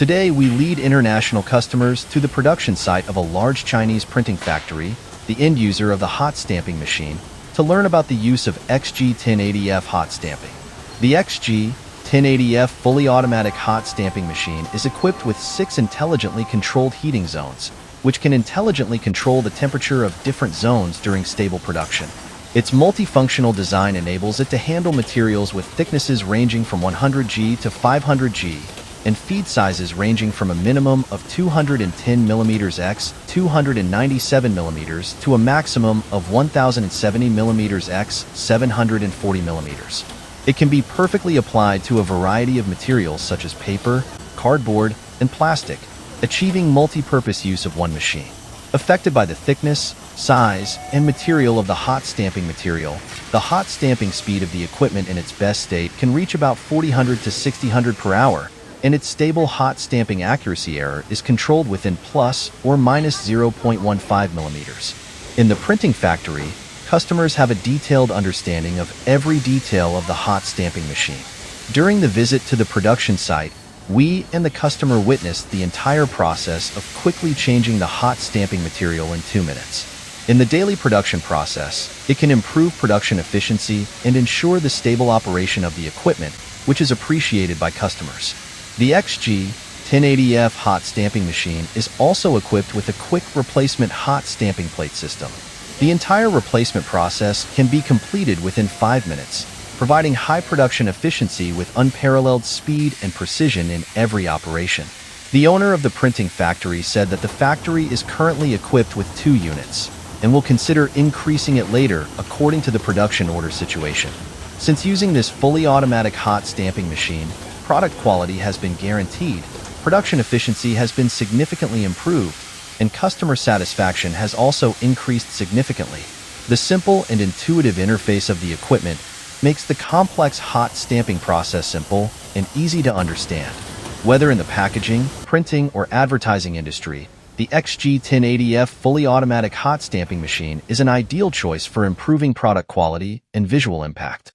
Today, we lead international customers to the production site of a large Chinese printing factory, the end user of the hot stamping machine, to learn about the use of XG1080F hot stamping. The XG1080F fully automatic hot stamping machine is equipped with 6 intelligently controlled heating zones, which can intelligently control the temperature of different zones during stable production. Its multifunctional design enables it to handle materials with thicknesses ranging from 100G to 500G and feed sizes ranging from a minimum of 210 mm x 297 mm to a maximum of 1070 mm x 740 mm. It can be perfectly applied to a variety of materials such as paper, cardboard, and plastic, achieving multi-purpose use of one machine. Affected by the thickness, size, and material of the hot stamping material, the hot stamping speed of the equipment in its best state can reach about 4000 to 6000 per hour, and its stable hot stamping accuracy error is controlled within plus or minus 0.15 millimeters. In the printing factory, customers have a detailed understanding of every detail of the hot stamping machine. During the visit to the production site, we and the customer witnessed the entire process of quickly changing the hot stamping material in 2 minutes. In the daily production process, it can improve production efficiency and ensure the stable operation of the equipment, which is appreciated by customers. The XG1080F hot stamping machine is also equipped with a quick replacement hot stamping plate system. The entire replacement process can be completed within 5 minutes, providing high production efficiency with unparalleled speed and precision in every operation. The owner of the printing factory said that the factory is currently equipped with 2 units and will consider increasing it later according to the production order situation. Since using this fully automatic hot stamping machine, product quality has been guaranteed, production efficiency has been significantly improved, and customer satisfaction has also increased significantly. The simple and intuitive interface of the equipment makes the complex hot stamping process simple and easy to understand. Whether in the packaging, printing, or advertising industry, the XG1080F fully automatic hot stamping machine is an ideal choice for improving product quality and visual impact.